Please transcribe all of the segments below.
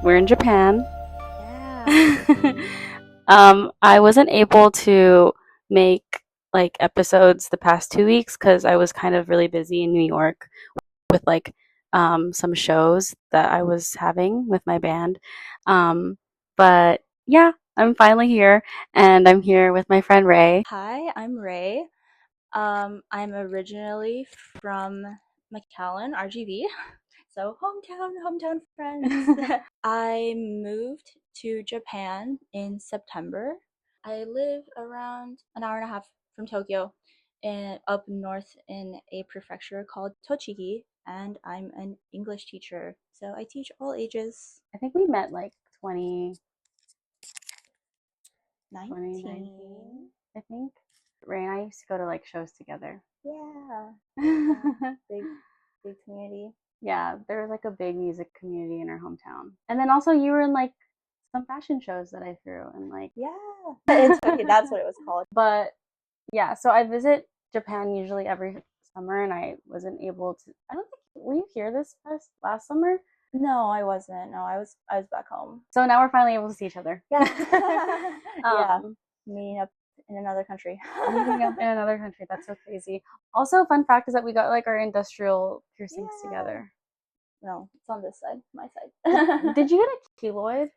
we're in Japan. Yeah. I wasn't able to make like episodes the past 2 weeks because I was kind of really busy in New York with like some shows that I was having with my band. But yeah, I'm finally here, and I'm here with my friend Ray. Hi, I'm Ray. I'm originally from McAllen, RGV. So hometown friends. I moved to Japan in September. I live around an hour and a half from Tokyo, and up north in a prefecture called Tochigi, and I'm an English teacher. So I teach all ages. I think we met like 2019, 19. I think. Ray and I used to go to like shows together. Yeah. Big community. Yeah, there was like a big music community in our hometown. And then also you were in like some fashion shows that I threw, and like Yeah. In Tokyo, that's what it was called. But yeah, so I visit Japan usually every summer, and I wasn't able to. I don't think, were you here this last summer? No, I wasn't. No, I was back home. So now we're finally able to see each other. Yeah. Yeah. Meeting up in another country. Meeting up in another country. That's so crazy. Also, fun fact is that we got like our industrial piercings together. No, it's on this side, my side. Did you get a keloid?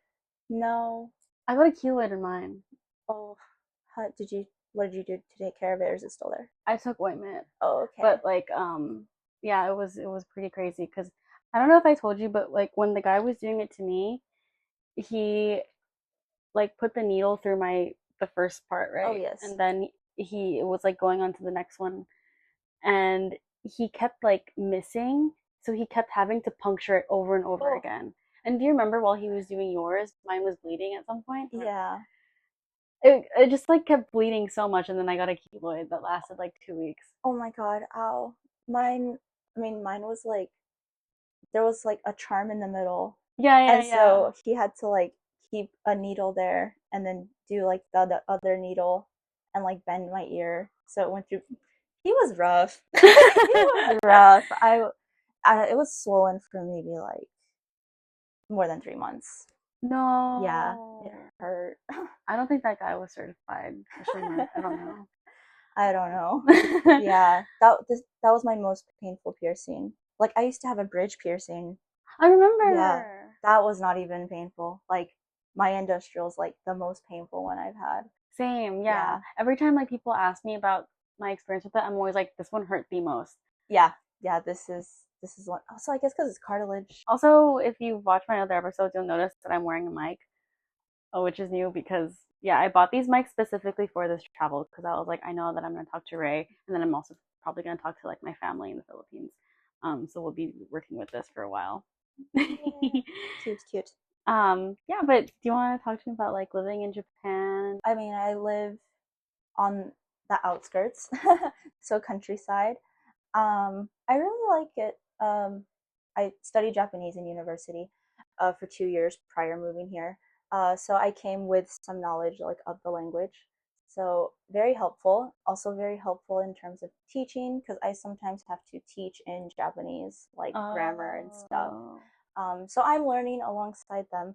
No. I got a keloid in mine. Oh, what did you do to take care of it, or is it still there? I took ointment. Oh, okay. But like, yeah, it was pretty crazy because I don't know if I told you, but like when the guy was doing it to me, he like put the needle through the first part, right? Oh, yes. And then he was like going on to the next one, and he kept like missing, so he kept having to puncture it over and over again. And do you remember while he was doing yours, mine was bleeding at some point? Yeah. It just like kept bleeding so much, and then I got a keloid that lasted like 2 weeks. Oh my god, ow. Mine was like, there was like a charm in the middle. Yeah, and so he had to like keep a needle there and then do like the other needle and like bend my ear. So it went through. He was rough. He was rough. It was swollen for maybe like more than 3 months. No. Yeah, it hurt. I don't think that guy was certified. I don't know. I don't know. Yeah, that was my most painful piercing. Like I used to have a bridge piercing. I remember. Yeah, that was not even painful. Like my industrial is like the most painful one I've had. Same, yeah. Every time like people ask me about my experience with it, I'm always like, this one hurt the most. Yeah, this is one. Also, I guess because it's cartilage. Also, if you watch my other episodes, you'll notice that I'm wearing a mic, which is new because yeah, I bought these mics specifically for this travel because I was like, I know that I'm gonna talk to Ray, and then I'm also probably gonna talk to like my family in the Philippines. So we'll be working with this for a while. Cute. Yeah, but do you want to talk to me about like living in Japan? I mean, I live on the outskirts, so countryside. I really like it. I studied Japanese in university for 2 years prior moving here. So I came with some knowledge like of the language. So very helpful. Also very helpful in terms of teaching because I sometimes have to teach in Japanese, like grammar and stuff. So I'm learning alongside them.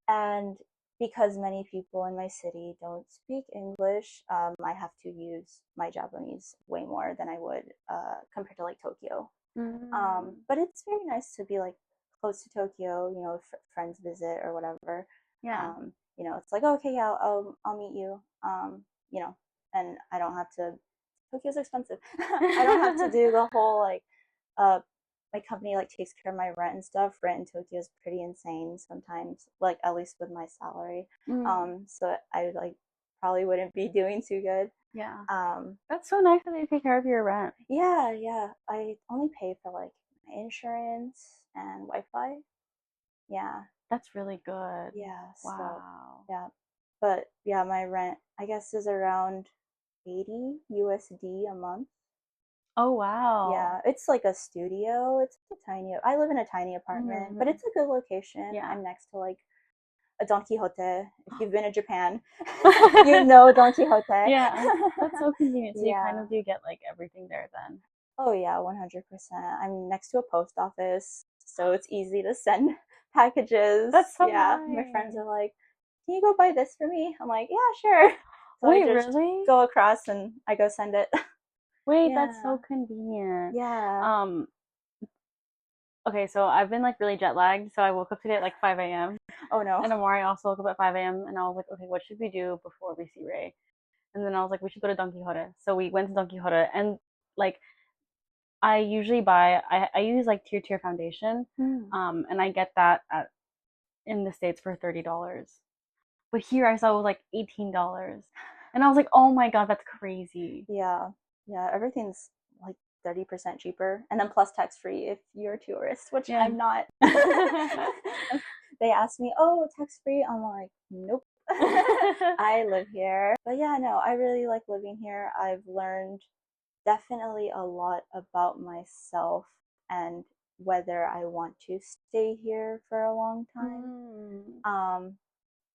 And because many people in my city don't speak English, I have to use my Japanese way more than I would compared to like Tokyo. But it's very nice to be like close to Tokyo, you know, if friends visit or whatever. Yeah. You know, it's like, okay, yeah, I'll meet you. You know, and I don't have to. Tokyo's expensive. I don't have to do the whole like my company like takes care of my rent and stuff. Rent in Tokyo is pretty insane sometimes, like at least with my salary. So I like probably wouldn't be doing too good. Yeah. That's so nice that they take care of your rent. Yeah. I only pay for like my insurance and Wi-Fi. Yeah. That's really good. Yeah. Wow. So, yeah. But yeah, my rent I guess is around 80 USD a month. Oh wow. Yeah, it's like a studio. It's a tiny. I live in a tiny apartment, but it's a good location. Yeah. I'm next to like a Don Quixote. If you've been to Japan, you know Don Quixote. Yeah, that's so convenient. So you kind of do get like everything there then. Oh yeah, 100%. I'm next to a post office, so it's easy to send packages. That's so Yeah, my friends nice. are like, "Can you go buy this for me?" I'm like, "Yeah, sure." So I Wait, just really? go across and I go send it. Wait, that's Yeah, so convenient. yeah. Um, okay, so I've been like really jet lagged, so I woke up today at like 5 a.m. Oh no. And Amari also woke up at 5 a.m. and I was like, okay, what should we do before we see Ray? And then I was like, we should go to Don Quixote. So we went to Don Quixote and like I usually I use like tier foundation. Hmm. And I get that at in the States for $30. But here I saw it was like $18. And I was like, oh my god, that's crazy. Yeah, yeah. Everything's like 30% cheaper, and then plus tax free if you're a tourist, which Yeah. I'm not. They asked me, "Oh, tax free." I'm like, "Nope." I live here. But yeah, no, I really like living here. I've learned definitely a lot about myself and whether I want to stay here for a long time. Mm. Um,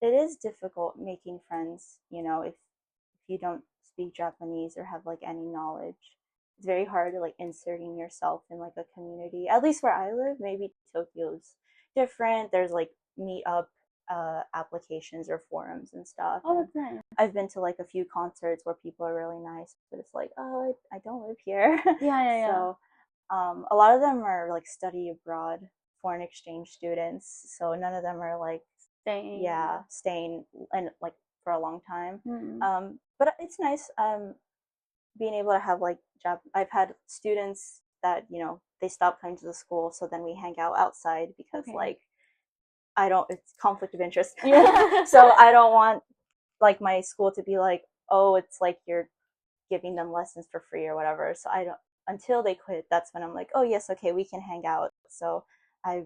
it is difficult making friends, if you don't speak Japanese or have like any knowledge. It's very hard to like inserting yourself in like a community. At least where I live, maybe Tokyo's different. There's like meetup applications or forums and stuff. Oh, And that's nice. I've been to like a few concerts where people are really nice, but it's like, oh, I don't live here. Yeah, yeah, yeah. So a lot of them are like study abroad foreign exchange students. So none of them are like, Staying. yeah, staying and like for a long time. Mm. But it's nice being able to have like job. I've had students that they stop coming to the school, so then we hang out outside because Okay. like I don't. It's conflict of interest. Yeah. So I don't want like my school to be like, oh, it's like you're giving them lessons for free or whatever. So I don't until they quit. That's when I'm like, oh yes, okay, we can hang out. So I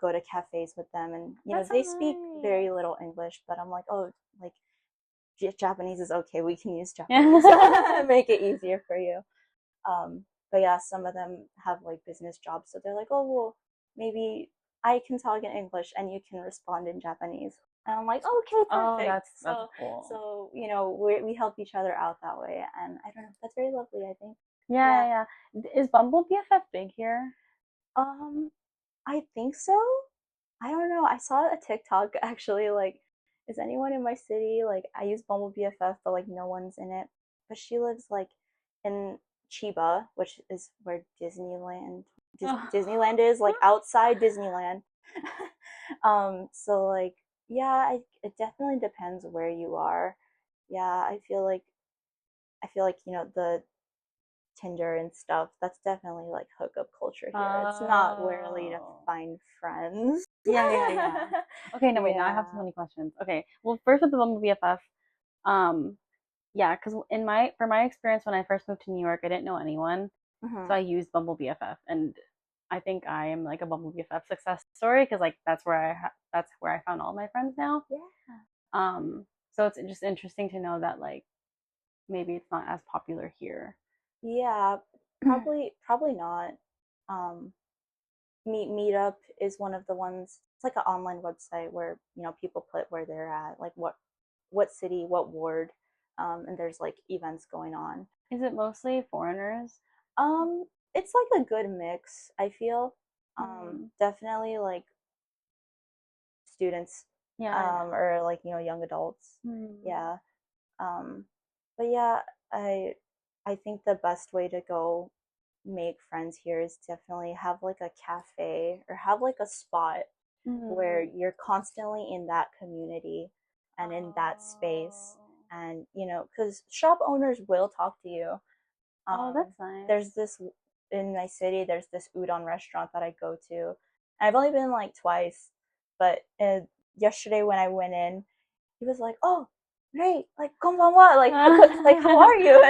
go to cafes with them, and That's so they speak nice. very little English, but I'm like, oh, like Japanese is okay. We can use Japanese. Yeah. Make it easier for you. But yeah, some of them have like business jobs, so they're like, oh well, maybe I can talk in English and you can respond in Japanese. And I'm like, okay, Oh, perfect. that's So cool. we help each other out that way, and I don't know, that's very lovely. I think. Yeah. Yeah, yeah, yeah. Is Bumble BFF big here? Um, I think so. I don't know. I saw a TikTok actually like, is anyone in my city? Like I use Bumble BFF, but like no one's in it. But she lives like in Chiba, which is where Disneyland is, like outside Disneyland. So like yeah, it definitely depends where you are. Yeah, I feel like the Tinder and stuff, that's definitely like hookup culture here. It's not really to Oh. find friends. Yeah, yeah, yeah. Okay, no, wait, now I have so Yeah. many questions. Okay, well, first with the Bumble BFF, um, yeah, because for my experience when I first moved to New York, I didn't know anyone, so Hmm. I used Bumble BFF, and I think I am like a Bumble BFF success story because like that's where I found all my friends now. Yeah. Um, so it's just interesting to know that like maybe it's not as popular here. Yeah, probably not. Um, Meetup is one of the ones. It's like an online website where people put where they're at, like what city, what ward, and there's like events going on. Is it mostly foreigners? It's like a good mix, I feel. Hmm. Definitely like students, Yeah, or like young adults. yeah. Hmm. Yeah. Um, but yeah, I I think the best way to go make friends here is definitely have like a cafe or have like a spot where Hmm. you're constantly in that community and in that space, Oh. and because shop owners will talk to you. Oh, um that's nice. there's this in my city, there's this udon restaurant that I go to. I've only been like twice, but yesterday when I went in, he was like, "Oh, great, like konbanwa, like like how are you?"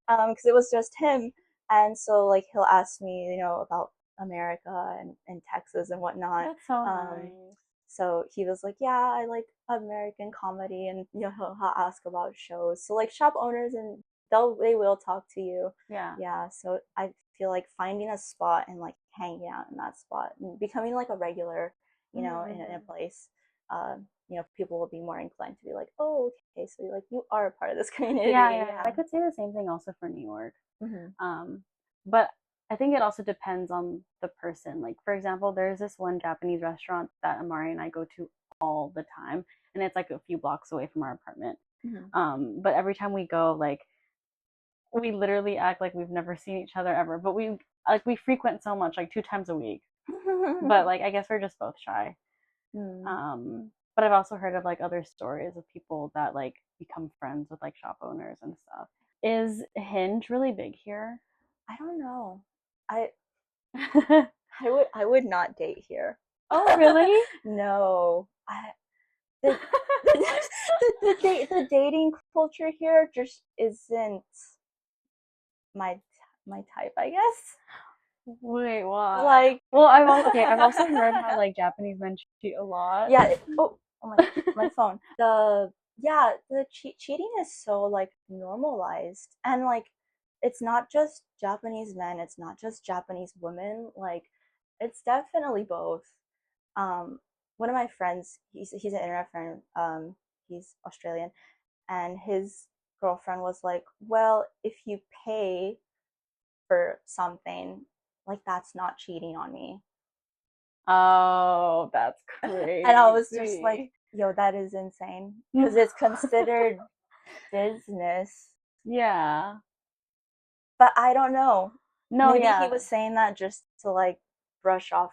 Because it was just him, and so like he'll ask me, about America and Texas and whatnot. That's so Um, nice. so he was like, "Yeah, I like American comedy," and he'll ask about shows. So like shop owners, and they will talk to you. Yeah. Yeah, so I feel like finding a spot and like hanging out in that spot and becoming like a regular, in a Mm-hmm. place. People will be more inclined to be like, oh, okay, so you are a part of this Yeah, community. yeah, yeah. Yeah. I could say the same thing also for New York. Hmm. Um, but I think it also depends on the person. Like, for example, there's this one Japanese restaurant that Amari and I go to all the time, and it's like a few blocks away from our apartment. Mhm. But every time we go, like, we literally act like we've never seen each other ever. But we frequent so much, like 2 times a week. But like, I guess we're just both shy. Mm. But I've also heard of like other stories of people that like become friends with like shop owners and stuff. Is Hinge really big here? I don't know. I Oh, I would not date here. really? No. The the dating culture here just isn't my my type, I guess. Wait, why? Like, Well, I've also heard how like Japanese men cheat a lot. yeah. Oh my phone. The cheating is so like normalized, and like it's not just Japanese men, it's not just Japanese women. Like, it's definitely both. Um, One of my friends, he's an internet friend. He's Australian, and his girlfriend was like, "Well, if you pay for something, like that's not cheating on me." Oh, that's And I was just like, crazy. "Yo, that is insane," because it's considered business. Yeah. But I don't know. No, Maybe he yeah. was saying that just to like brush off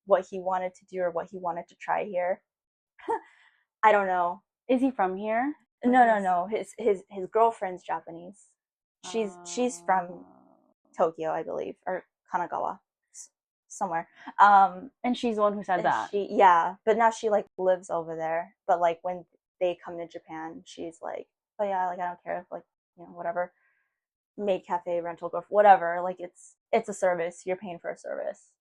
what he wanted to do or what he wanted to try here. I don't know. Is he from here? Like No, no, his no. His girlfriend's Japanese. She's from uh Tokyo, I believe, or Kanagawa, somewhere. and she's the one who said And that. yeah, but now she like lives over there. But like when they come to Japan, she's like, oh yeah, like I don't care if like whatever, maid cafe, rental, go whatever. Like it's a service. You're paying for a service.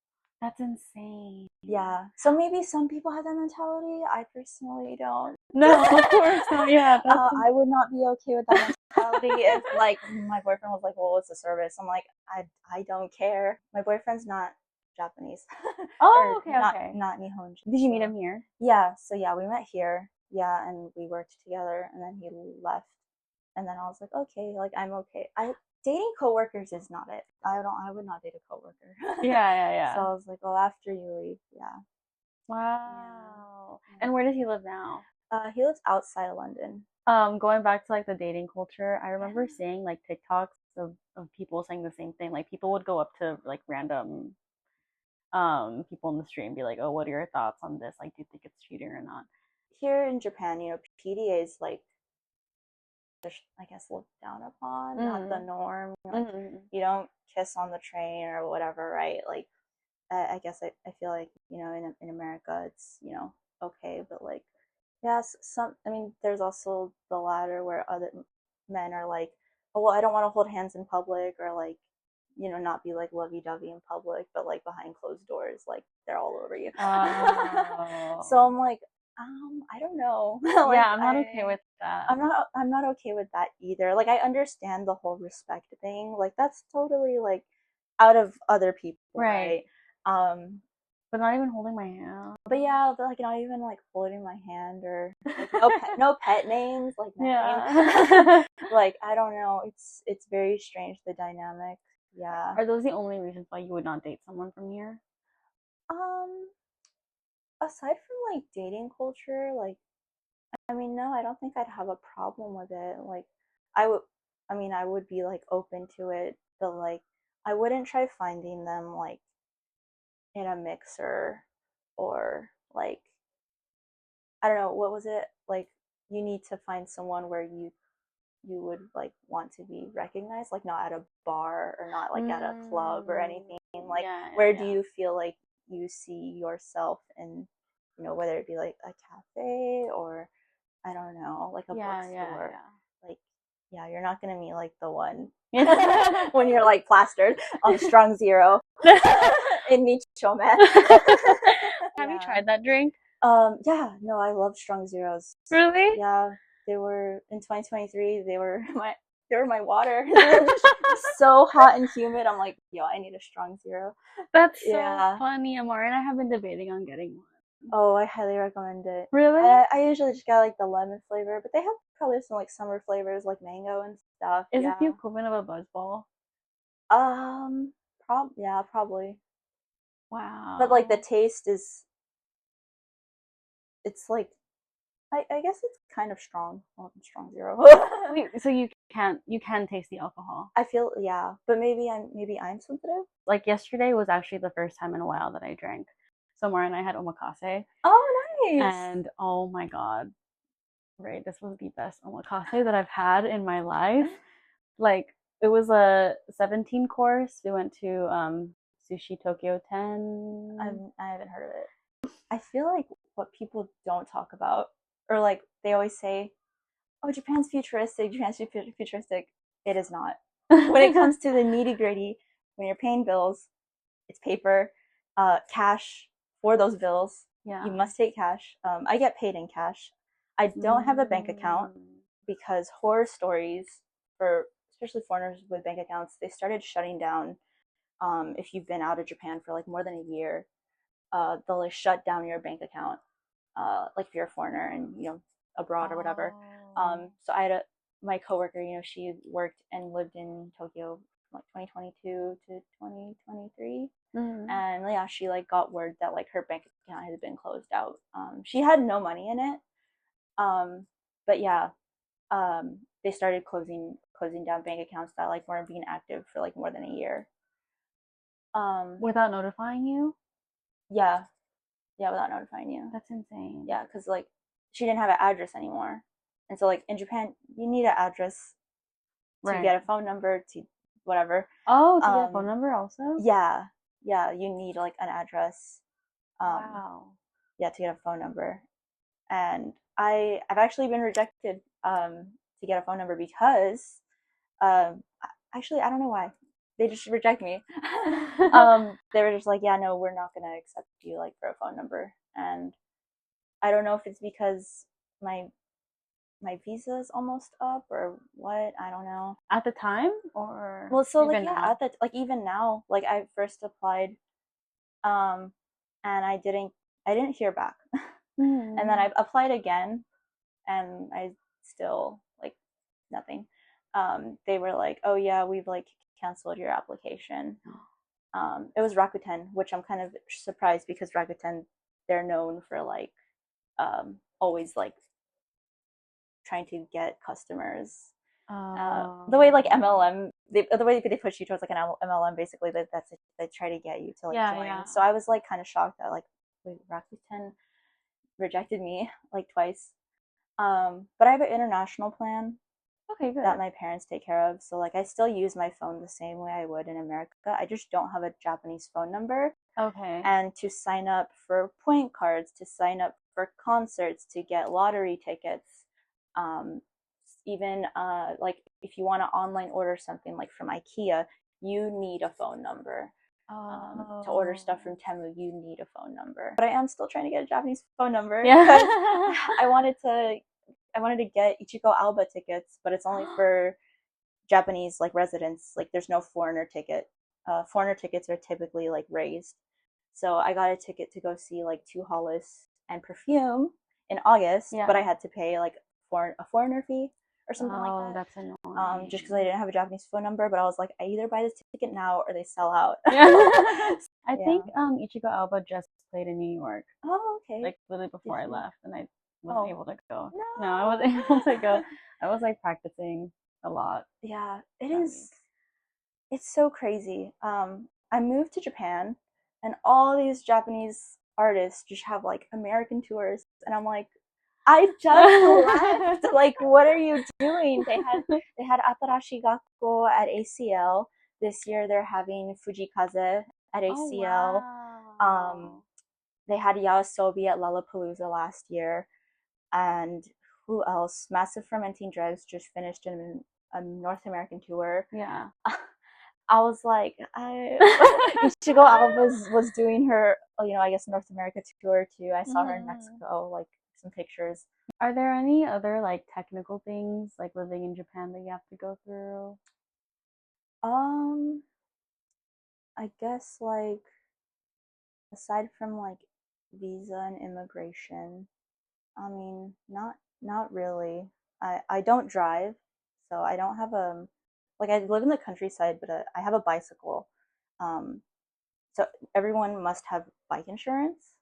That's insane. Yeah. So maybe some people have that mentality. I personally don't. No, of course not. Yeah, I would not be okay with that mentality if like my boyfriend was like, "Well, it's a service." I'm like, I don't care. My boyfriend's not Japanese, Oh, or okay, okay. not Nihonjin. Did you meet So him here? yeah, we met here. Yeah, and we worked together, and then he left, and then I was like, okay, like I'm okay. I Dating coworkers is not it. I would not date a coworker. Yeah, yeah, So yeah. I was like, well, after you leave, yeah, yeah, Wow. yeah. And where does he live now? He lives outside of London. Going back to like the dating culture, I Yeah. remember seeing like TikToks of people saying the same thing. Like people would go up to like random people in the street and be like, "Oh, what are your thoughts on this? Like, do you think it's cheating or not?" Here in Japan, PDA is like, I guess, looked down upon, not the Mm. norm. Like, Mm. you don't kiss on the train or whatever, right? Like, I guess I feel like in America it's okay, but like, yes, some. I mean, there's also the latter where other men are like, oh well, I don't want to hold hands in public, or like, not be like lovey-dovey in public, but like behind closed doors, like they're all over you. So Oh. I'm like, I don't know. Yeah, Like, I'm not okay with that. I'm not okay with that either. Like, I understand the whole respect thing. Like, that's totally like out of other people, Right. right? Um, But not even holding my hand. but yeah, but like not even like holding my hand, or like no pet names, like nothing. Yeah. Like, I don't know. It's very strange, the dynamic. Yeah. Are those the only reasons why you would not date someone from here? Um, Aside from like dating culture, like, I mean, no, I don't think I'd have a problem with it. Like, I would, I mean, I would be like open to it, but like, I wouldn't try finding them like in a mixer, or like, I don't know, what was it? Like, you need to find someone where you would like want to be recognized, like not at a bar or not like at a club or Mm. anything. Like, Yeah, yeah, where do yeah. you feel like you see yourself in, whether it be like a cafe, or I don't know, like a Yeah, yeah, bookstore. Like, yeah, you're not gonna meet like the one yeah. when you're like plastered on strong zero in Nichome. Have you Yeah. tried that drink? Yeah, no, I love strong zeros. Really? Yeah, they were in 2023. They were my water. So hot and humid. I'm like, yo, I need a strong zero. That's so Yeah. funny. Amara and I have been debating on getting one. Oh, I highly recommend it. Really? I usually just got like the lemon flavor, but they have probably some like summer flavors like mango and stuff. Is it the Yeah. equivalent of a buzz ball? Um, Yeah, probably. But like the Wow. taste is, it's like, I guess it's kind of strong. Well, strong zero. Wait, so you can taste the alcohol. I feel, yeah, but maybe I'm sensitive. Like yesterday was actually the first time in a while that I drank. Somewhere and I had omakase, Oh, nice. and oh my god, right, this was the best omakase that I've had in my life. Like it was a 17 course. We went to Sushi Tokyo 10. I haven't heard of it. I feel like what people don't talk about, or like they always say, "Oh, Japan's futuristic. Japan's futuristic." It is not. When it comes to the nitty gritty, when you're paying bills, it's paper, cash for those bills. Yeah. You must take cash. I get paid in cash. I don't have a bank account because horror stories for especially foreigners with bank accounts, they started shutting down. If you've been out of Japan for like more than a year, they'll like shut down your bank account. Like if you're a foreigner and abroad or whatever. Oh. So I had my coworker, she worked and lived in Tokyo from like 2022 to 2023. Mm. And yeah, she like got word that like her bank account had been closed out. She had no money in it. But yeah, they started closing down bank accounts that like weren't being active for like more than a year. Without notifying you? Yeah, yeah, without notifying you. That's insane. Yeah, because like she didn't have an address anymore, and so like in Japan, you need an address to Right. get a phone number to whatever. Oh, to get a phone number also? Yeah, yeah, you need like an address. Wow. Yeah, to get a phone number, and I've actually been rejected to get a phone number because um actually I don't know why they just reject me. They were just like, yeah, no, we're not gonna accept you like for a phone number, and I don't know if it's because my my visa is almost up or what. I don't know. At the time or Well, so like even yeah, now? at the like even now, like I first applied, um, and I didn't hear back, and then Mm. I applied again, and I still like nothing. They were like, oh yeah, we've like canceled your application. It was Rakuten, which I'm kind of surprised because Rakuten, they're known for like always like trying to get customers. The way like Oh. MLM, the way they push you towards like an MLM, basically that's they try to get you to like Yeah, join. yeah. So I was like kind of shocked that like wait, Rakuten rejected me like twice. But I have an international plan Okay, that good. my parents take care of. So like I still use my phone the same way I would in America. I just don't have a Japanese phone number. Okay. And to sign up for point cards, to sign up for concerts, to get lottery tickets, um, even like if you want to online order something like from IKEA, you need a phone number. To order stuff from Oh. Temu, you need a phone number. But I am still trying to get a Japanese phone number because Yeah. I wanted to I wanted to get Ichigo Alba tickets, but it's only for Japanese like residents. Like there's no foreigner ticket. Foreigner tickets are typically like raised. So I got a ticket to go see like Two Hollis and Perfume in August, but Yeah. I had to pay like a foreigner fee or something like Oh, that. that's Just because I annoying. didn't have a Japanese phone number, but I was like, I either buy this ticket now or they sell out. Yeah. I Yeah. think Ichigo Alba just played in New York, Oh, okay. like literally Did before I you? left, and I wasn't Oh, able to go. No, I wasn't able to go. no. I was like practicing a lot Yeah, it that is. week. It's so crazy. I moved to Japan, and all these Japanese artists just have like American tours, and I'm like, I just left. Like, what are you doing? They had Atarashi Gakko at ACL this year. They're having Fujikaze at Oh ACL. wow. They had Yasobi at Lollapalooza last year, and who else? Massive Fermenting Dregs just finished in a North American tour. Yeah. I was like, Ichigo Alba was doing her, I guess North America tour too. I saw her in Mhm. Mexico, like some pictures. Are there any other like technical things like living in Japan that you have to go through? Um, I guess like aside from like visa and immigration, I mean, not really. I don't drive, so I don't have a like I live in the countryside, but I have a bicycle. So everyone must have bike insurance,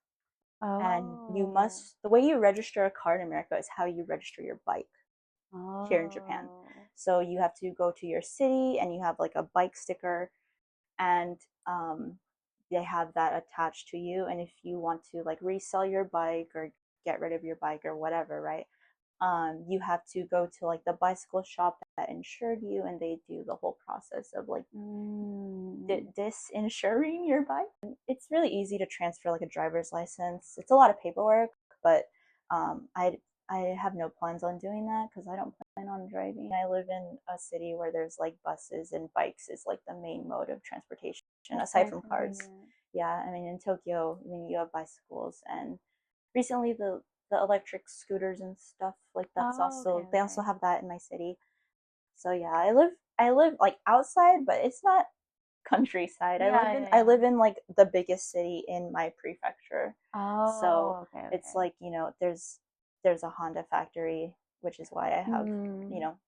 and Oh. the way you register a car in America is how you register your bike here in Japan. Oh. So you have to go to your city and you have like a bike sticker, and um, they have that attached to you. And if you want to like resell your bike or get rid of your bike or whatever, right? You have to go to like the bicycle shop that insured you, and they do the whole process of like disinsuring your bike. It's really easy to transfer like a driver's license. It's a lot of paperwork, but I have no plans on doing that because I don't plan on driving. I live in a city where there's like buses, and bikes is like the main mode of transportation That's aside very from cars. convenient. Yeah, I mean in Tokyo, I mean you have bicycles, and recently the electric scooters and stuff like that's Oh, okay, also, they also okay. have that in my city. So yeah, I live like outside, but it's not countryside. Yeah, yeah, I yeah. live in like the biggest city in my prefecture. So Oh, okay, it's okay. like, there's a Honda factory, which is why I have, you Mm. know,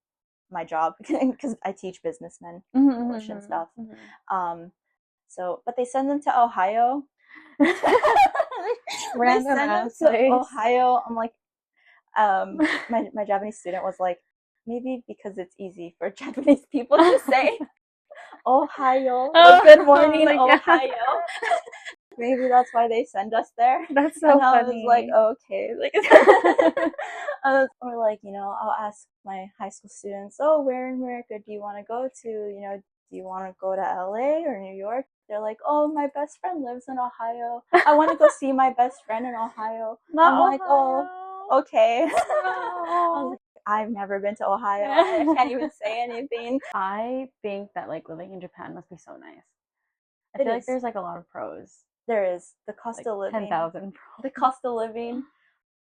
my job because I teach businessmen English and Mhm, stuff. mhm, Um so but they send them to Ohio. mhm. They Random send them ass to place. Ohio. I'm like, my Japanese student was like, maybe because it's easy for Japanese people to say Ohio, like good Oh morning, my god. Ohio. Maybe that's why they send us there. That's And so I was like, funny. okay, like, or like, I'll ask my high school students, oh, where in America do you want to go to? Do you want to go to LA or New York? They're like, oh, my best friend lives in Ohio. I want to go see my best friend in Ohio. I'm Not like, oh, Ohio. okay. I was No. like, I've never been to Ohio. I can't even say anything. I think that like living in Japan must be so nice. I It feel like is. there's like a lot of pros, There is the cost like of living. 10,000 The pros. cost of living.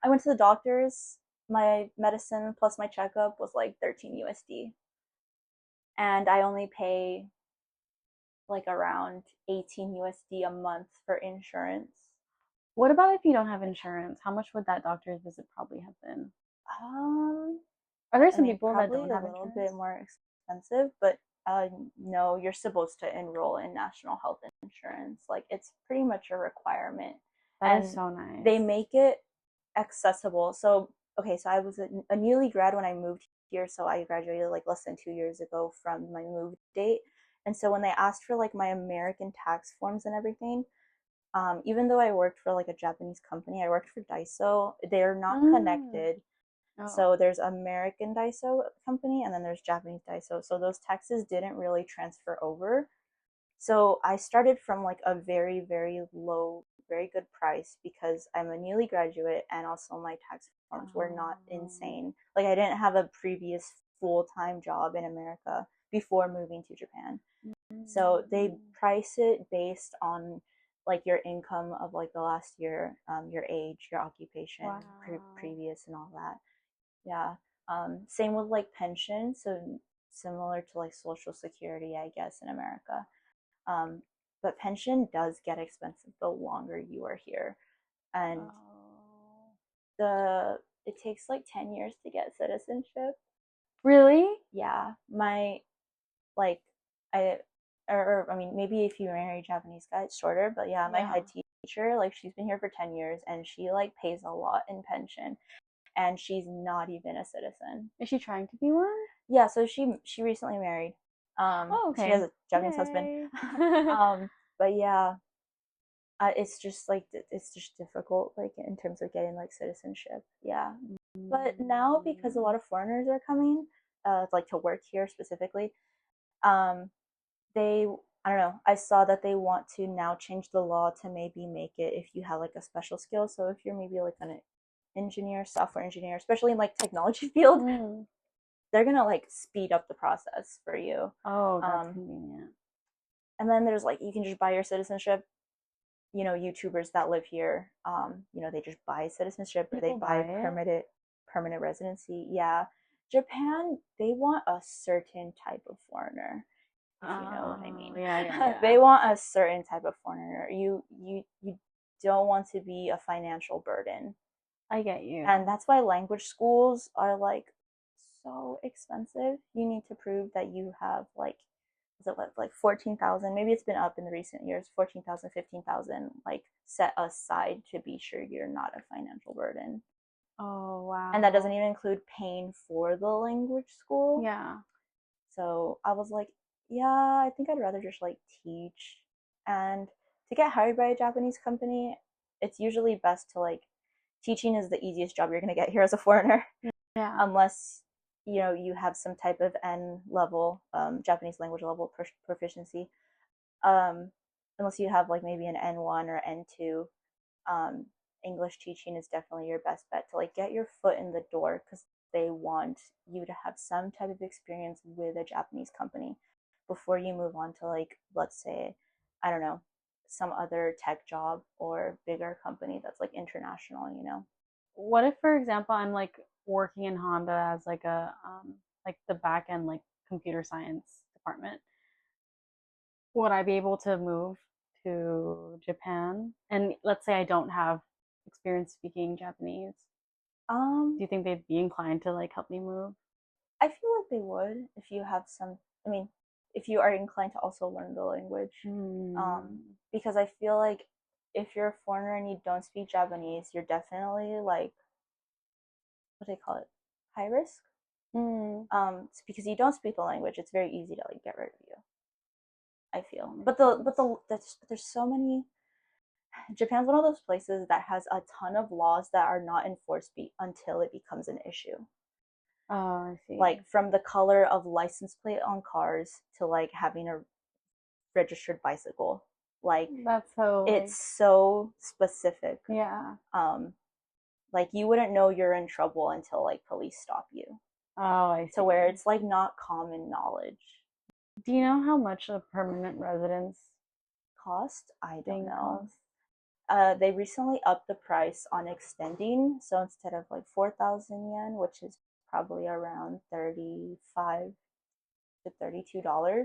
I went to the doctor's. My medicine plus my checkup was like 13 USD, and I only pay like around 18 USD a month for insurance. What about if you don't have insurance? How much would that doctor's visit probably have been? Um, Are there I some mean, people that probably don't a have little bit insurance? more expensive, but no, you're supposed to enroll in national health insurance. Like, it's pretty much a requirement, That is and so they nice. make it accessible. So, okay, so I was a newly grad when I moved here, so I graduated like less than 2 years ago from my move date. And so when they asked for like my American tax forms and everything, even though I worked for like a Japanese company, I worked for Daiso. They're not Mm. connected. Oh. So there's American Daiso company and then there's Japanese Daiso. So those taxes didn't really transfer over. So I started from like a very, very low, very good price because I'm a newly graduate and also my tax forms were not Oh. insane. Like I didn't have a previous full-time job in America before moving to Japan. So they Mm. price it based on like your income of like the last year, your age, your occupation, Wow. previous, and all that. Yeah. Same with like pension. So similar to like Social Security, I guess, in America. Um, but pension does get expensive the longer you are here. And Oh. it takes like 10 years to get citizenship. Really? Yeah. Like, I, or I mean, maybe if you marry a Japanese guy, it's shorter, but yeah, my Yeah. head teacher, like, she's been here for 10 years and she like pays a lot in pension, and she's not even a citizen. Is she trying to be one? Yeah, so she recently married. Oh, She has okay. a Japanese husband. Yay. But yeah, it's just like it's just difficult, like in terms of getting like citizenship. Yeah, but now because a lot Mm. of foreigners are coming, like to work here specifically, um, they I don't know. I saw that they want to now change the law to maybe make it if you have like a special skill. So if you're maybe like an engineer, software engineer, especially in like technology field, Mm. they're gonna like speed up the process for you. Oh, that's Um, convenient. and then there's like you can just buy your citizenship. YouTubers that live here, they just buy citizenship or they People buy buy it? permanent residency. Yeah, Japan, they want a certain type of foreigner, if you know what I Oh, mean. yeah, yeah, They yeah. want a certain type of foreigner. You don't want to be a financial burden, I get and you. that's why language schools are like so expensive. You need to prove that you have like is it what, like 14,000? Maybe it's been up in the recent years, 14,000, 15,000, like set aside to be sure you're not a financial burden. Oh, And that doesn't wow. even include paying for the language school. Yeah. So I was like, yeah, I think I'd rather just like teach. And to get hired by a Japanese company, it's usually best to like, teaching is the easiest job you're going to get here as a foreigner, Yeah. unless you have some type of N level, Japanese language level proficiency. Um, unless you have like maybe an N1 or N2, um, English teaching is definitely your best bet to like get your foot in the door, because they want you to have some type of experience with a Japanese company before you move on to, like, let's say, I don't know, some other tech job or bigger company that's like international. What if, for example, I'm like working in Honda as like the back end like computer science department? Would I be able to move to Japan? And let's say I don't have experience speaking Japanese. Um, Do you think they'd be inclined to like help me move? I feel like they would if you have some. I mean, if you are inclined to also learn the language, Hmm. because I feel like if you're a foreigner and you don't speak Japanese, you're definitely like, what do they call it, high risk. Hmm. It's because you don't speak the language. It's very easy to like get rid of you, I That feel. makes But there's so many. Japan's one of those places that has a ton of laws that are not enforced until it becomes an issue. Oh, I see. Like from the color of license plate on cars to like having a registered bicycle. Like, That's so it's like so specific. yeah. Um, like you wouldn't know you're in trouble until like police stop you. Oh, I To where see. it's like not common knowledge. Do you know how much a permanent residence Cost? I don't thing know. costs? They recently upped the price on extending, so instead of like 4,000 yen, which is probably around 35 to $32,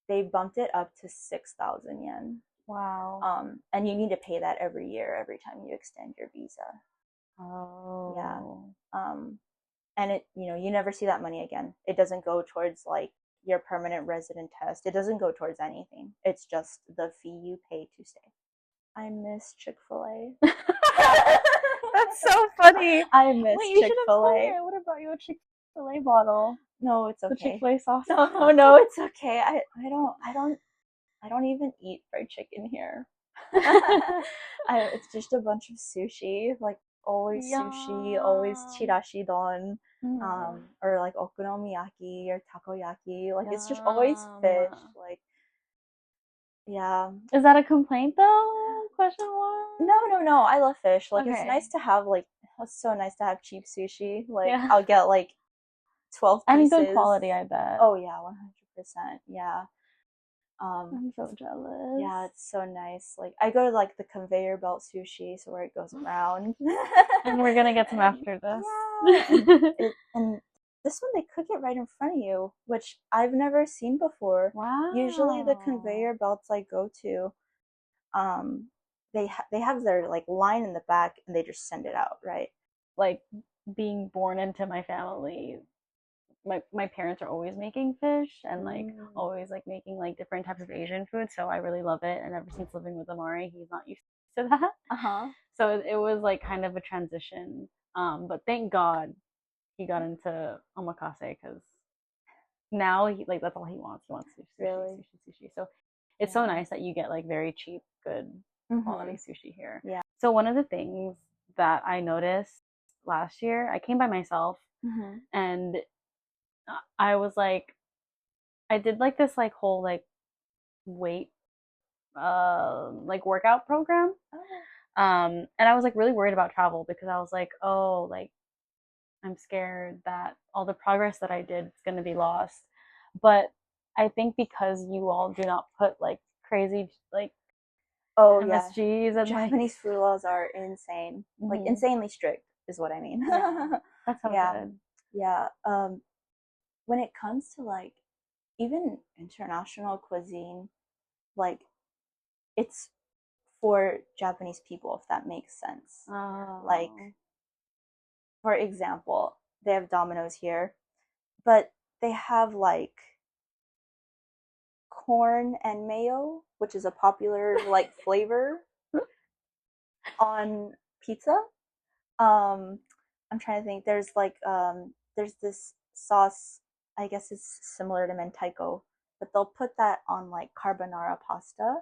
they bumped it up to 6,000 yen. Wow. And you need to pay that every year, every time you extend your visa. Yeah. Oh. Um, and you never see that money again. It doesn't go towards like your permanent resident test. It doesn't go towards anything. It's just the fee you pay to stay. I miss Chick-fil-A. That's so funny. I miss Wait, you should have told me. Chick-fil-A. I would have brought you a Chick-fil-A bottle. No, it's The okay. Chick-fil-A sauce. No, no, no, it's okay. I don't even eat fried chicken here. It's just a bunch of sushi, like always sushi, always Yum. chirashi don, Mm. or like okonomiyaki or takoyaki. Like it's just always Yum. fish. Like, yeah. Is that a complaint though? Question No, mark. no, no. I love fish. Like it's Okay. nice to have like it's so nice to have cheap sushi. Like Yeah. I'll get like 12 And good pieces. quality, I bet. Oh yeah, 100%. Yeah. Um, I'm so jealous. yeah, it's so nice. Like I go to like the conveyor belt sushi, so where it goes around. And we're gonna get some And after yeah, and this. this one they cook it right in front of you, which I've never seen before. Usually the Wow. conveyor belts I go to, um, they have their like line in the back and they just send it out, right? Like being born into my family, my parents are always making fish and like Mm. always like making like different types of Asian food. So I really love it. And ever since living with Amari, he's not used to that. Uh-huh. So it was like kind of a transition. But thank God he got into omakase because now he like that's all he wants. He wants sushi, Really? sushi, sushi. So it's so Yeah. nice that you get like very cheap, good quality Mhm. sushi here. Yeah. So one of the things that I noticed last year, I came by myself Mhm. and I was like, I did like this like whole like weight like workout program. Oh. And I was like really worried about travel because I was like, oh, like I'm scared that all the progress that I did is going to be lost. But I think because you all do not put like crazy like Oh yeah. MSGs and like Japanese food laws are insane. Like mm-hmm. insanely strict is what I mean. Yeah, that's so Yeah. good. Yeah. When it comes to like even international cuisine, like it's for Japanese people, if that makes sense. Like, Oh, for example, they have Domino's here, but they have like corn and mayo, which is a popular like flavor on pizza. Um, I'm trying to think. There's this sauce. I guess it's similar to mentaiko, but they'll put that on like carbonara pasta,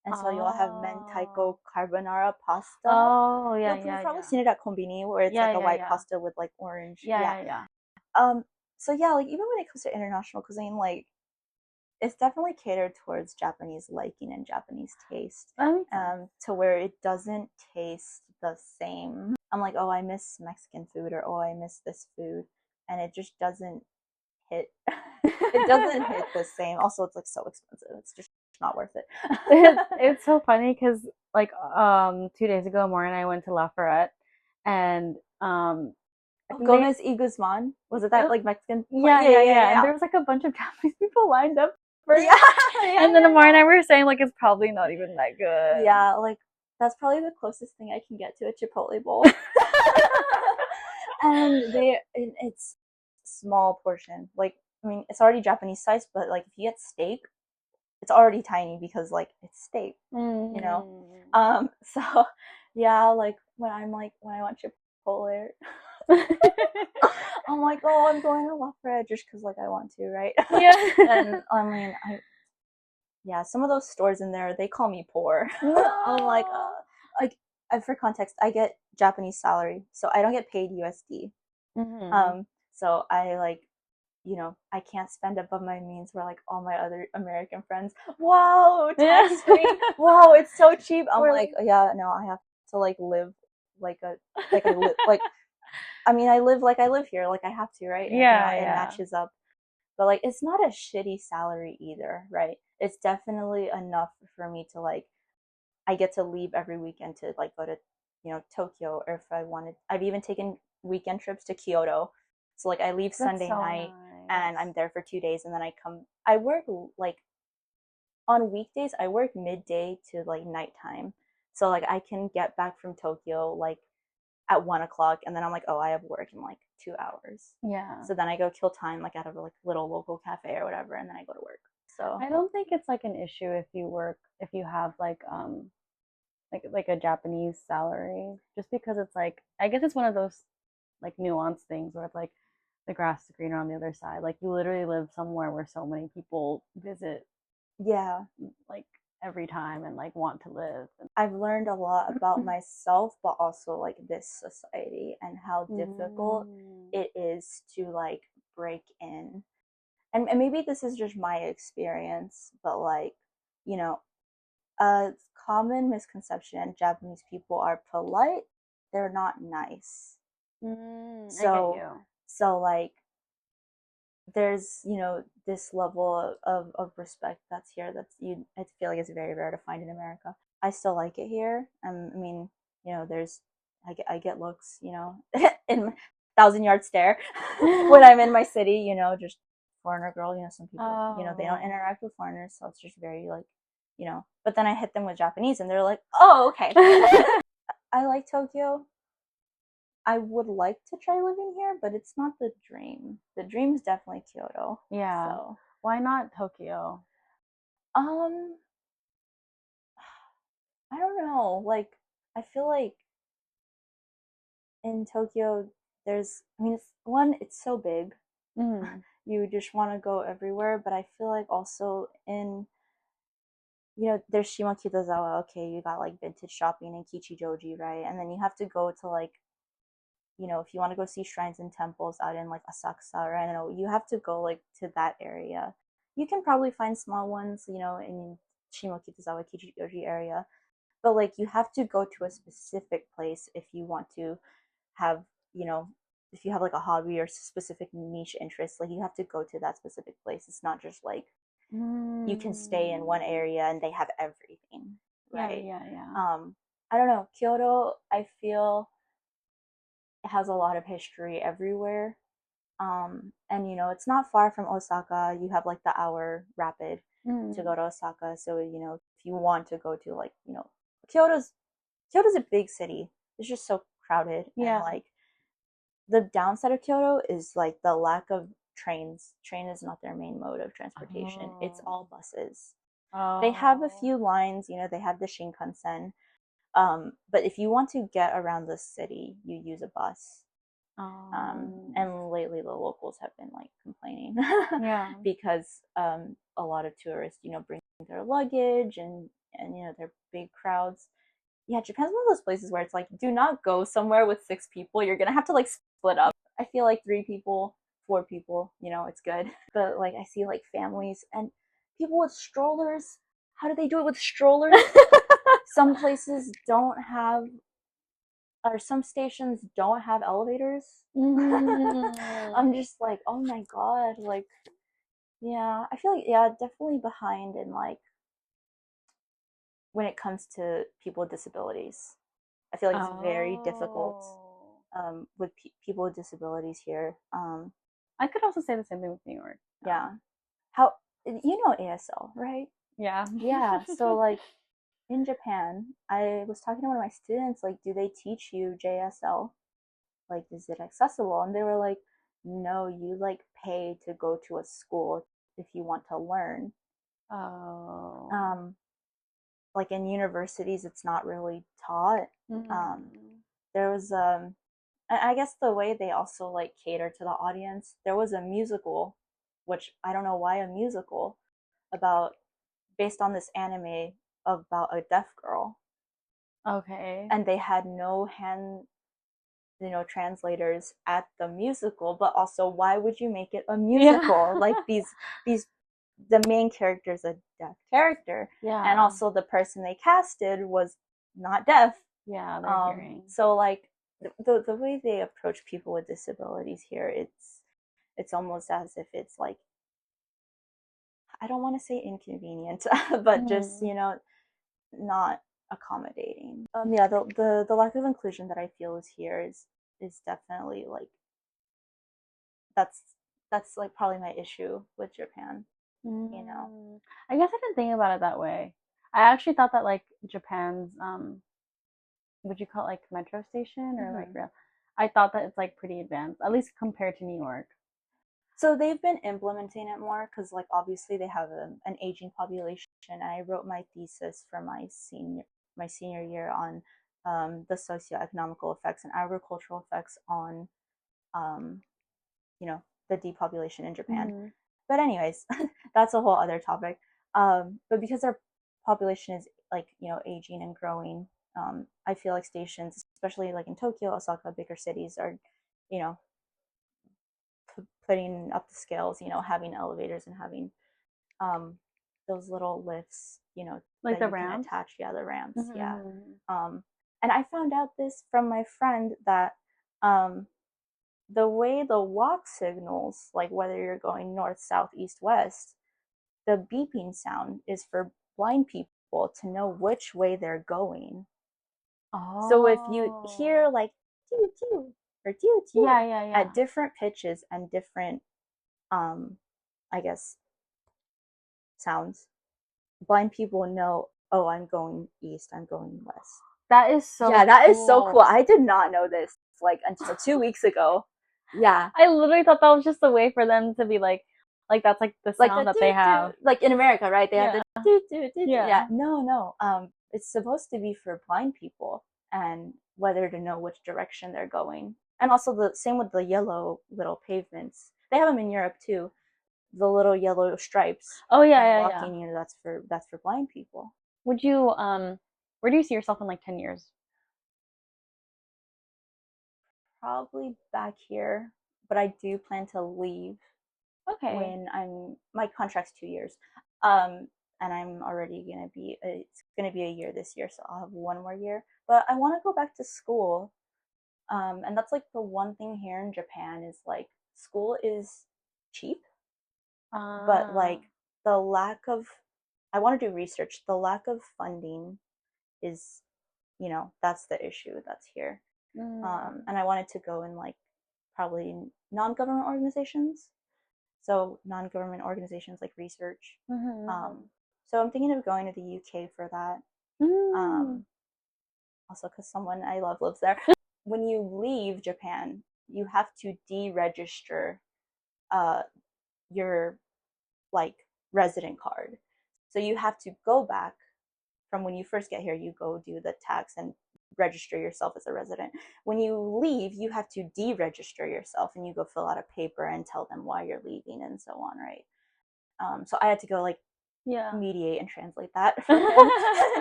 and so you'll have Oh. mentaiko carbonara pasta. Oh, yeah, You've yeah, probably yeah. seen it at konbini where it's Yeah, like a yeah, white yeah. pasta with like orange. Yeah, Yeah. yeah, yeah. Um. So yeah, like even when it comes to international cuisine, like it's definitely catered towards Japanese liking and Japanese taste, That makes sense. to where it doesn't taste the same. I'm like, oh, I miss Mexican food, or oh, I miss this food, and it just doesn't hit. It doesn't hit the same. Also, it's like so expensive. It's just not worth it. It's so funny because like 2 days ago, Maureen and I went to Lafayette, and I Oh, think they Gomez y Guzman, was it that uh, like Mexican place? yeah, Yeah, yeah, yeah, yeah, and yeah, there was like a bunch of Japanese people lined up for yeah, it, yeah, yeah, and then yeah, Maureen and I were saying like it's probably not even that yeah. good. Yeah, like that's probably the closest thing I can get to a Chipotle bowl. And it's small portion. Like I mean, it's already Japanese size, but like if you get steak, it's already tiny because like it's steak, you know. Mm. So yeah, like when I want Chipotle, I'm like, oh, I'm going to Lafayette just because like I want to, right? Yeah. And I mean, yeah, some of those stores in there they call me poor. I'm No. like for context, I get Japanese salary, so I don't get paid USD. Hmm. So I like, I can't spend above my means where like all my other American friends, wow, Yeah. tax free, wow, it's so cheap. I'm We're like, like, yeah, no, I have to like live like a like I live like I mean I live like I live here, like I have to, right? And yeah, it yeah. matches up. But like it's not a shitty salary either, right? It's definitely enough for me to like I get to leave every weekend to like go to, Tokyo, or if I wanted, I've even taken weekend trips to Kyoto. So like I leave That's Sunday so night and nice. I'm there for 2 days, and then I come. I work like on weekdays. I work midday to like nighttime, so like I can get back from Tokyo like at 1 o'clock, and then I'm like, oh, I have work in like 2 hours. Yeah. So then I go kill time like at a like little local cafe or whatever, and then I go to work. So I don't think it's like an issue if you have like a Japanese salary, just because it's like I guess it's one of those like nuanced things where it's like the grass is greener on the other side. Like you literally live somewhere where so many people visit yeah, like every time and like want to live. I've learned a lot about myself, but also like this society and how difficult Mm. it is to like break in. And maybe this is just my experience, but like, you know, a common misconception Japanese people are polite, they're not nice. I get So, you. like, there's this level of respect that's here that's you I feel like it's very rare to find in America. I still like it here. I mean, there's I get looks, in thousand yard stare when I'm in my city, just foreigner girl. Some people, they don't Oh. interact with foreigners, so it's just very like, but then I hit them with Japanese and they're like, oh, okay. I like Tokyo. I would like to try living here, but it's not the dream. The dream is definitely Kyoto. Yeah. So, Why not Tokyo? um, I don't know. Like, I feel like in Tokyo, I mean, it's so big. Mm. You just want to go everywhere, but I feel like also there's Shimokitazawa. Okay, you got like vintage shopping in Kichijoji, right? And then you have to go to like if you want to go see shrines and temples out in like Asakusa, or I don't know, you have to go like to that area. You can probably find small ones, in Shimokitazawa, Kichijoji area, but like you have to go to a specific place if you want to have, you know, if you have like a hobby or specific niche interest, like you have to go to that specific place. It's not just like you can stay in one Mm. area and they have everything, Yeah, right? yeah, yeah. I don't know. Kyoto, I feel it has a lot of history everywhere. And it's not far from Osaka. You have like the hour rapid to Mm. go to Osaka. So, if you want to go to like, Kyoto's Kyoto's a big city. It's just so crowded, and Yeah. like the downside of Kyoto is like the lack of trains. Train is not their main mode of transportation. It's all buses. They Oh. have a few lines, you know, they have the Shinkansen. But if you want to get around the city, you use a bus. And lately the locals have been like complaining Yeah. because a lot of tourists, you know, bring their luggage and you know, their big crowds. Yeah, Japan's one of those places where it's like, do not go somewhere with 6 people. You're gonna have to like split up. I feel like 3 people, 4 people, you know, it's good. But like I see like families and people with strollers. How do they do it with strollers? Some places don't have, or some stations don't have elevators. I'm just like, oh my god, like, yeah, I feel like, yeah, definitely behind in like when it comes to people with disabilities. I feel like it's very difficult with people with disabilities here. I could also say the same thing with New York. Yeah, how, you know, ASL, right? Yeah. Yeah, so like in Japan, I was talking to one of my students, like, do they teach you JSL? Like, is it accessible? And they were like, no, you like pay to go to a school if you want to learn. Oh. Like in universities, it's not really taught. Um, there was I guess the way they also like cater to the audience. There was a musical, which I don't know why a musical, about, based on this anime about a deaf girl, Okay. and they had no hand, you know, translators at the musical. But also, why would you make it a musical? Yeah. Like these the main character is a deaf character, Yeah. and also the person they casted was not deaf. Yeah, they're hearing. So like the way they approach people with disabilities here, it's almost as if it's like, I don't want to say inconvenient, but just, you know, not accommodating. Yeah, the lack of inclusion that I feel is here is definitely like, that's that's like probably my issue with Japan. You know. I guess I didn't think about it that way. I actually thought that like Japan's would you call it like metro station or like rail? I thought that it's like pretty advanced, at least compared to New York. So they've been implementing it more because, like, obviously they have an aging population. I wrote my thesis for my senior year on the socioeconomical effects and agricultural effects on, you know, the depopulation in Japan. But anyways, that's a whole other topic. But because our population is like, you know, aging and growing, I feel like stations, especially like in Tokyo, Osaka, bigger cities, are, you know, putting up the scales, you know, having elevators and having those little lifts, you know, Like that the you can ramps? attach. Yeah, the ramps. Yeah. And I found out this from my friend that um, the way the walk signals, like whether you're going north, south, east, west, the beeping sound is for blind people to know which way they're going. So if you hear like doo doo or doo doo Yeah. at different pitches and different, I guess, sounds, blind people know, oh, I'm going east, I'm going west. That is so Yeah, that is so cool. cool. I did not know this like until 2 weeks ago. Yeah. I literally thought that was just a way for them to be like that's like the Like sound the that they have. like in America, right? They have the doo doo doo. Yeah. No. It's supposed to be for blind people and whether to know which direction they're going. And also the same with the yellow little pavements. They have them in Europe too. The little yellow stripes. Oh yeah. Walking, you know, that's for blind people. Would you where do you see yourself in like 10 years? Probably back here, but I do plan to leave Okay. when my contract's 2 years. And I'm already gonna be, it's gonna be a year this year, so I'll have one more year. But I want to go back to school. And that's like the one thing here in Japan is like school is cheap, but like the lack of, I want to do research. The lack of funding is, you know, that's the issue that's here. And I wanted to go in like probably non-government organizations. So non-government organizations like research. So I'm thinking of going to the UK for that. Also, because someone I love lives there. When you leave Japan, you have to deregister your like resident card. So you have to go back from when you first get here, you go do the tax and register yourself as a resident. When you leave, you have to deregister yourself and you go fill out a paper and tell them why you're leaving and so on, right? So I had to go like mediate and translate that for him.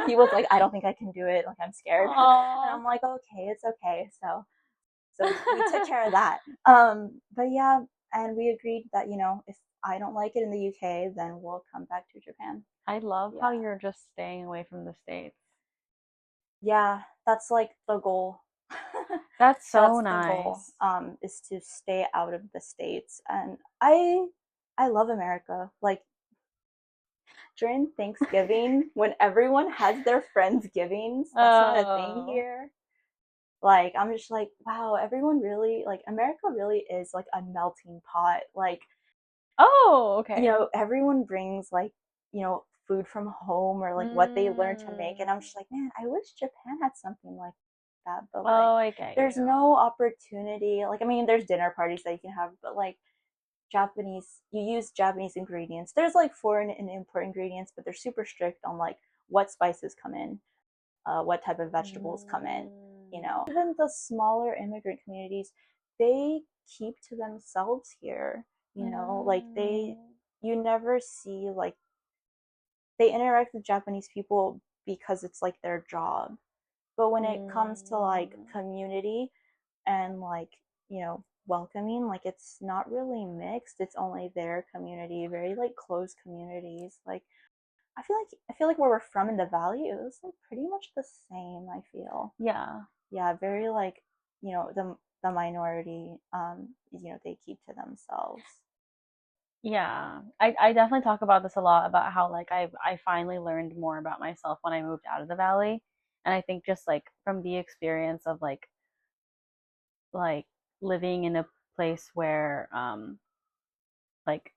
He was like, I don't think I can do it. Like, I'm scared. And I'm like, okay, it's okay. So we took care of that. But yeah, and we agreed that, if I don't like it in the UK, then we'll come back to Japan. I love how you're just staying away from the States. Yeah, that's like the goal. That's so nice. The goal, is to stay out of the States. And I love America. Like, during Thanksgiving, when everyone has their Friendsgivings, that's not a thing here. Like, I'm just like, wow, everyone really, like, America really is like a melting pot. Like, okay. Everyone brings like, food from home or like what they learn to make. And I'm just like, man, I wish Japan had something like that. But like, there's no opportunity. Like, I mean, there's dinner parties that you can have, but like, you use Japanese ingredients. There's like foreign and import ingredients, but they're super strict on like what spices come in, what type of vegetables come in. Even the smaller immigrant communities, they keep to themselves here. Like you never see like they interact with Japanese people because it's like their job. But when it comes to like community and like, welcoming, like it's not really mixed. It's only their community, very like close communities. Like I feel like where we're from in the valley, it was like pretty much the same, I feel. Yeah, very like, the minority, they keep to themselves. Yeah, I definitely talk about this a lot, about how like I finally learned more about myself when I moved out of the valley. And I think just like from the experience of like living in a place where like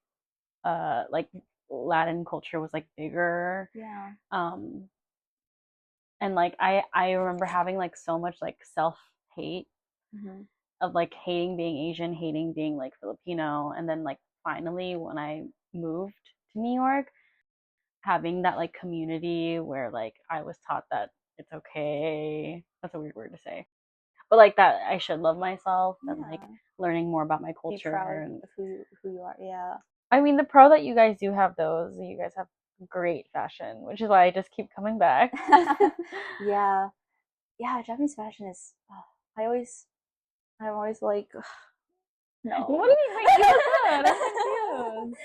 like Latin culture was like bigger. And like I remember having like so much like self-hate of like hating being Asian, hating being like Filipino, and then like finally when I moved to New York, having that like community where like I was taught that it's okay. That's a weird word to say. But like that I should love myself and like learning more about my culture. Be proud of who you are. Yeah. I mean, the pro that you guys do have those, you guys have great fashion, which is why I just keep coming back. Yeah. Japanese fashion is. I'm always like, no. What do you mean? You're good. I'm confused.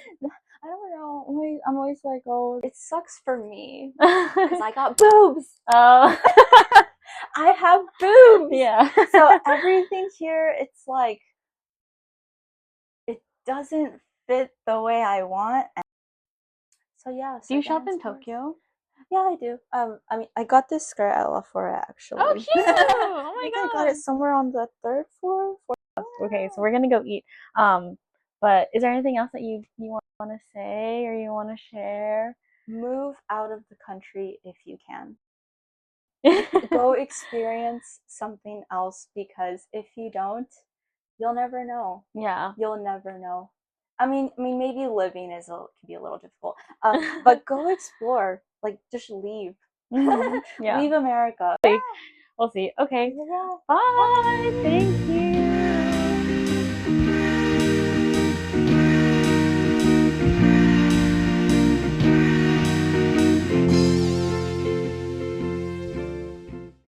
I don't know. I'm always like, oh, it sucks for me because I got boobs. Oh. I have boobs. Yeah. So everything here, it's like, it doesn't fit the way I want. So yeah. Do you shop in Tokyo? Yeah, I do. I mean, I got this skirt at La Fora actually. Oh, cute! Oh my god! I got it somewhere on the 3rd floor. Okay, so we're gonna go eat. But is there anything else that you want to say or you want to share? Move out of the country if you can. Go experience something else, because if you don't, you'll never know. Yeah. You'll never know. I mean, maybe living can be a little difficult. But go explore. Like, just leave. Yeah. Leave America. We'll see. Okay. Yeah. Bye. Thank you.